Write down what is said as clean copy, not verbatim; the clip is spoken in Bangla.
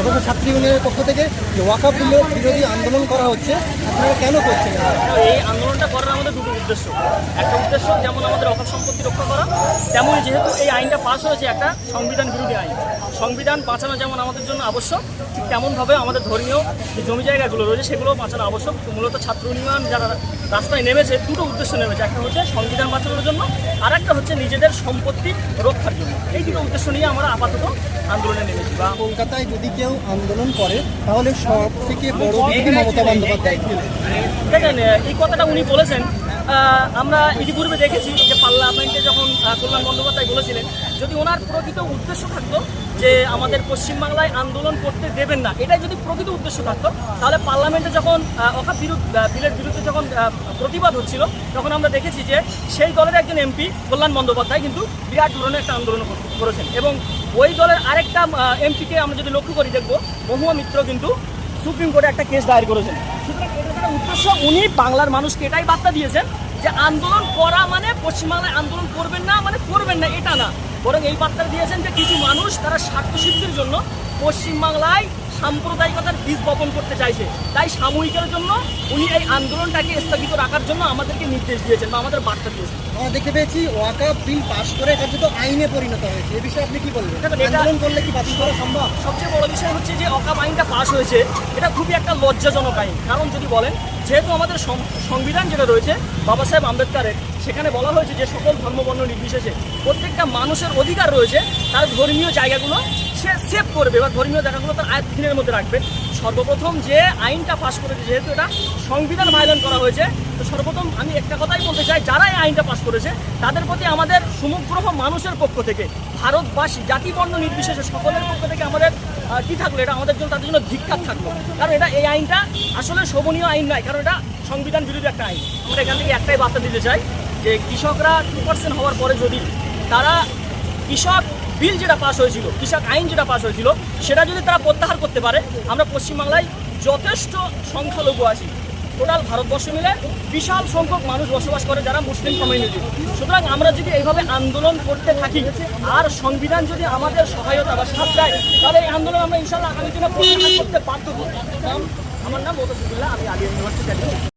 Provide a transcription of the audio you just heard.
যথা ছাত্রী ইউনিয়নের পক্ষ থেকে যে ওয়াকফ বিরোধী আন্দোলন করা হচ্ছে, আপনারা কেন করছেন? এই আন্দোলনটা করার আমাদের দুটো উদ্দেশ্য। একটা উদ্দেশ্য যেমন আমাদের অকাপ সম্পত্তি রক্ষা করা, তেমনই যেহেতু এই আইনটা পাস হয়েছে একটা সংবিধান বিরোধী আইন, সংবিধান বাঁচানো যেমন আমাদের জন্য আবশ্যক, ঠিক তেমনভাবে আমাদের ধর্মীয় যে জমি জায়গাগুলো রয়েছে সেগুলোও বাঁচানো আবশ্যক। মূলত ছাত্র ইউনিয়ন যারা রাস্তায় নেমেছে দুটো উদ্দেশ্য নেমেছে, একটা হচ্ছে সংবিধান বাঁচানোর জন্য, আর একটা হচ্ছে নিজেদের সম্পত্তি রক্ষার জন্য। এই দুটো উদ্দেশ্য নিয়ে আমরা আপাতত আন্দোলনে নেমেছি। বা কলকাতায় যদি কেউ আন্দোলন করে তাহলে সব থেকে বড় বিরোধী মমতা বন্দ্যোপাধ্যায়। দেখেন, এই কথাটা উনি বলেছেন, আমরা ইতিপূর্বে দেখেছি যে পার্লামেন্টে যখন কল্যাণ বন্দ্যোপাধ্যায় বলেছিলেন, যদি ওনার প্রকৃত উদ্দেশ্য থাকতো যে আমাদের পশ্চিমবাংলায় আন্দোলন করতে দেবেন না, এটাই যদি প্রকৃত উদ্দেশ্য থাকতো, তাহলে পার্লামেন্টে যখন ওয়াকফ বিলের বিরুদ্ধে যখন প্রতিবাদ হচ্ছিল, তখন আমরা দেখেছি যে সেই দলের একজন এমপি কল্যাণ বন্দ্যোপাধ্যায় কিন্তু বিরাট ধরনের একটা আন্দোলন করেছেন, এবং ওই দলের আরেকটা এমপিকে আমরা যদি লক্ষ্য করি দেখব মহুয়া মিত্র কিন্তু সুপ্রিম কোর্টে একটা কেস দায়ের করেছেন। সুতরাং এটার উদ্দেশ্য উনি বাংলার মানুষকে এটাই বার্তা দিয়েছেন যে আন্দোলন করা মানে পশ্চিমবাংলায় আন্দোলন করবেন না মানে করবেন না, এটা না, বরং এই বার্তা দিয়েছেন যে কিছু মানুষ তারা স্বার্থসিদ্ধির জন্য পশ্চিমবাংলায় সাম্প্রদায়িকতার বীজ বপন করতে চাইছে, তাই সাময়িকের জন্য উনি এই আন্দোলনটাকে স্থগিত রাখার জন্য আমাদেরকে নির্দেশ দিয়েছেন বা আমাদের বার্তা দিয়েছেন। আমরা দেখতে পেয়েছি ওয়াকফ বিল পাস করে এটা তো আইনে পরিণত হয়েছে, এই বিষয়ে আপনি কি বলবেন? আন্দোলন করলে কি বাতিল করা সম্ভব? সবচেয়ে বড় বিষয় হচ্ছে যে ওয়াকফ আইনটা পাস হয়েছে, এটা খুবই একটা লজ্জাজনক আইন। কারণ যদি বলেন, যেহেতু আমাদের সংবিধান যেটা রয়েছে বাবা সাহেব আম্বেদকরের, সেখানে বলা হয়েছে যে সকল ধর্মবর্ণ নির্বিশেষে প্রত্যেকটা মানুষের অধিকার রয়েছে তার ধর্মীয় জায়গাগুলো সে সেভ করবে বা ধর্মীয় জায়গাগুলো তার আয়ত্তের মধ্যে রাখবে। সর্বপ্রথম যে আইনটা পাস করেছে, যেহেতু এটা সংবিধান ভায়োলেন করা হয়েছে, তো সর্বপ্রথম আমি একটা কথাই বলতে চাই, যারা এই আইনটা পাস করেছে তাদের প্রতি আমাদের সমগ্র মানুষের পক্ষ থেকে, ভারতবাসী জাতি বর্ণ নির্বিশেষে সকলের পক্ষ থেকে আমাদের কী থাকলো, এটা আমাদের জন্য তাদের জন্য ধিক্কার থাকলো। কারণ এটা এই আইনটা আসলে শোভনীয় আইন নয়, কারণ এটা সংবিধান বিরোধী একটা আইন। আমরা এখান থেকে একটাই বার্তা দিতে চাই যে কৃষকরা 2% হওয়ার পরে যদি তারা কৃষক বিল যেটা পাস হয়েছিল, কৃষক আইন যেটা পাস হয়েছিল, সেটা যদি তারা প্রত্যাহার করতে পারে, আমরা পশ্চিমবাংলায় যথেষ্ট সংখ্যালঘু আছি, টোটাল ভারতবর্ষ মিলে বিশাল সংখ্যক মানুষ বসবাস করে যারা মুসলিম কমিউনিটি। সুতরাং আমরা যদি এইভাবে আন্দোলন করতে থাকি আর সংবিধান যদি আমাদের সহায়তা বা সাথ দেয়, তাহলে এই আন্দোলন আমরা ইনশাআল্লাহ আগামী দিনে প্রত্যাহার করতে বাধ্য হব। আমার নাম মোতাসিফুল্লাহ, আমি আলিয়া ইউনিভার্সিটি।